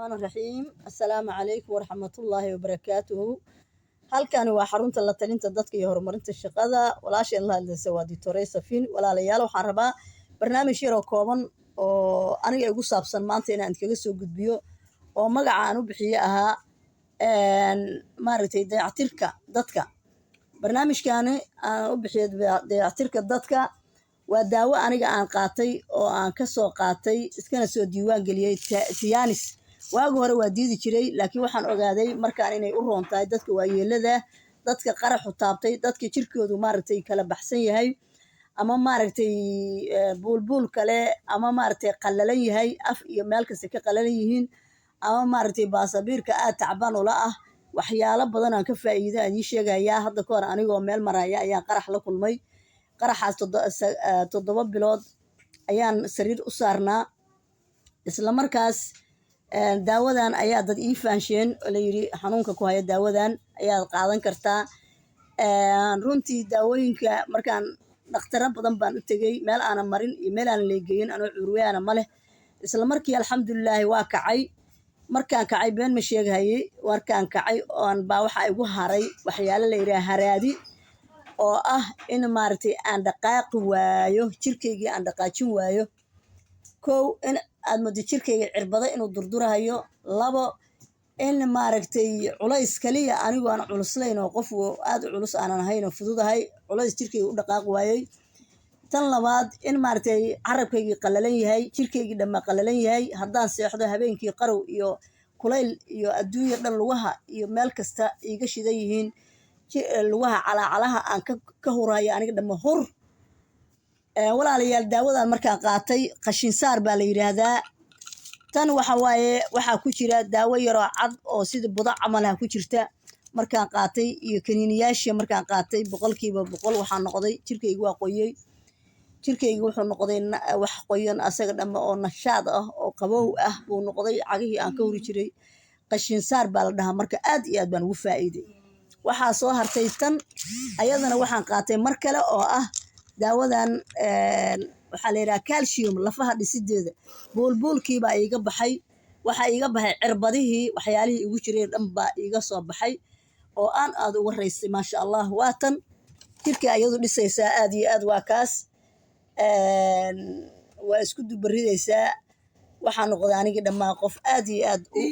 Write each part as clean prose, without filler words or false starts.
الرحمن الرحيم السلام عليكم ورحمة الله وبركاته. halkani waa xarunta la talinta dadka iyo horumarinta shaqada walaasheen la hadlaysa waa Dr. Safin walaalayaal waxaan rabaa barnaamij yar oo kooban oo aniga igu saabsan maanta inaan kaga soo gudbiyo oo magaca aan u bixiyo ahaa maaragtay dayactirka dadka. barnaamijkaani aan u bixiyo dayactirka dadka waa daawo aniga aan qaatay oo aan ka soo qaatay iskana soo diiwaan geliyay Tianis. waagi hore waa diidi jiray laakiin waxaan ogaaday markaan inay u roon tahay dadka waayeelada, dadka qaraxu taabtay, dadka jirkoodu maaragtay kala baxsan yahay ama maaragtay buulbuul kale ama maaragtay qallalan yahay af iyo meel kasta ka qallalan yihiin ama maaragtay baasabiirka aad tacbaan ula ah waxyaalo badan aan ka faa'iido aan ii sheegayaa. hadda ka hor anigoo meel maraya ayaan qarax la kulmay. qaraxaas 7 bilood ayaan sariir u saarnaa. isla markaas daawadan ayaa dad ii faansheen oo la yiri xanuunka ku haya daawadan ayaad qaadan kartaa. runtii daawooyinka markaan dhaqtar badan baan u tagay meel aan marin iyo meel aan leegeyn anoo curweana ma leh. isla markii alxamdulillah waa kacay. markaan kacay been ma sheegayay warkaan kacay oo baa waxa igu haray waxyaalo la yiraahdo haraadi oo ah in maaragtay aan dhaqaaqi waayo jirkeyga aan dhaqaajin waayo. kow in aad muddo jirkeyga cirbada inuu durdurahayo. labo in maaragtay culays kaliya anigu aan culuslayn oo qof aad u culus aanan ahayn oo fududahay culays jirkeyga u dhaqaaq waayay. tan labaad in maaragtay carabkeyga qallalan yahay jirkeyga dhamma qallalan yahay haddaan seexdo habeenkii qarow iyo kulayl iyo adduunyo dhan lugaha iyo meel kasta iga shidan yihiin lugaha calaacalaha aan ka hurayo aniga dhamma hur. walaalayaal daawadan markaan qaatay qashin saar baa la yiraahdaa. tan waxa waaye waxa ku jira daawo yar oo cad oo sida budo camal ah ku jirta. markaan qaatay iyo kaniiniyaasha markaan qaatay 100% waxaan noqday jirkeygu waa qoyay. jirkeygu wuxuu noqday wax qoyan asaga dhamma oo nashaad ah oo qabow ah buu noqday. cagihii aan ka huri jiray qashin saar baa la dhahaa. marka aad iyo aad baan ugu faa'iiday. waxaa soo hartay tan ayadana waxaan qaatay mar kale oo ah daawadan waxaa la yiraahdaa calcium lafaha dhisideeda. buulbuulkii baa iga baxay. waxa iga baxay cirbadihii waxyaalihii igu jiray dhan baa iga soo baxay oo aan aad uga raystay maasha Allah. waa tan jirka ayadu dhisaysaa aad iyo aad waa kaas. waa isku dubaridaysaa. waxaan noqday aniga dhammaan qof aad iyo aad u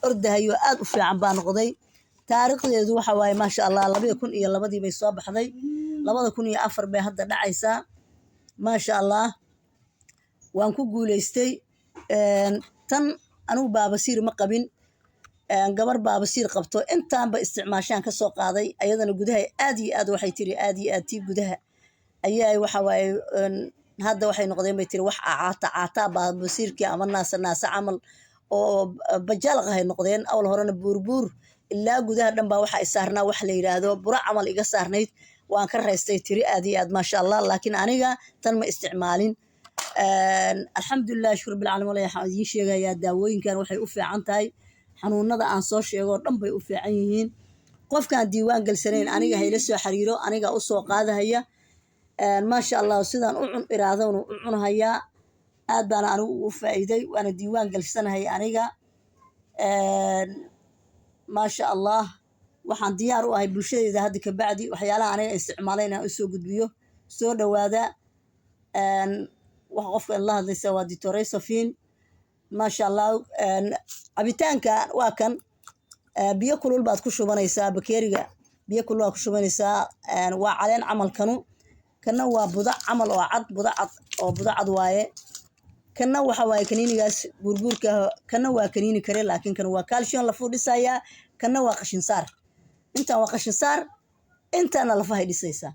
ordahayo aad u fiican baa noqday. taariikhdeedu waxa waaye maasha Allah 2002 bay soo baxday. 2004 bay hadda dhacaysaa maasha Allah. waan ku guuleystay. tan anigu baabasiir ma qabin. gabar baabasiir qabto intaanba isticmaashaan ka soo qaaday ayadana gudaha aad iyo aad waxay tiri aad iyo aad tii gudaha ayaa waxa waaye hadda waxay noqdeen bay tiri wax caata baabasiirkii ama naasa camal oo bajalaq ay noqdeen. awal horena buurbuur ilaa gudaha dhan baa waxa ay saarnaa wax la yiraahdo bura camal iga saarnayd. waan ka raystay tiri aad iyo aad maasha Allah. laakiin aniga tan ma isticmaalin. alxamdulillah shukr bil caalamiin waxaan idin sheegayaa daawooyinkan waxay u fiican tahay xanuunada aan soo sheego dhan bay u fiican yihiin. qofkaan diiwaan galsanayn aniga hayla soo xiriiro aniga u soo qaadahaya. maasha Allah sidaan u cun iraadona u cunahayaa. aad baan anigu u faa'iiday waana diiwaan galsanahay aniga. maasha Allah waxaan diyaar u ahay bulshadeeda hadda ka bacdi waxyaalaha aniga isticmaalay inaan u soo gudbiyo. soo dhawaada. waxa qofka la hadlaysa waa Dr. Safin maasha Allah. cabitaanka waa kan biyo kulul baad ku shubanaysaa bakeeriga biyo kulul baad ku shubanaysaa. waa caleen camal kanu kana waa budo camal oo cad budo cad waaye. kana waxa waaye kaniinigaas buurbuurka kana waa kaniini kare laakiin kan waa calcium lafu dhisaya. kana waa qashin saar. intaan waa qashin saar intaana lafahay dhisaysaa.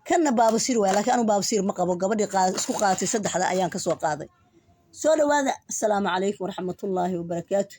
kana baabasiir waa laakiin anu baabasiir ma qabo. gabadhii isku qaadatay saddexda ayaan ka soo qaaday. soo dhawaada. assalaamu calaykum waraxmatullaahi wabarakaatuh.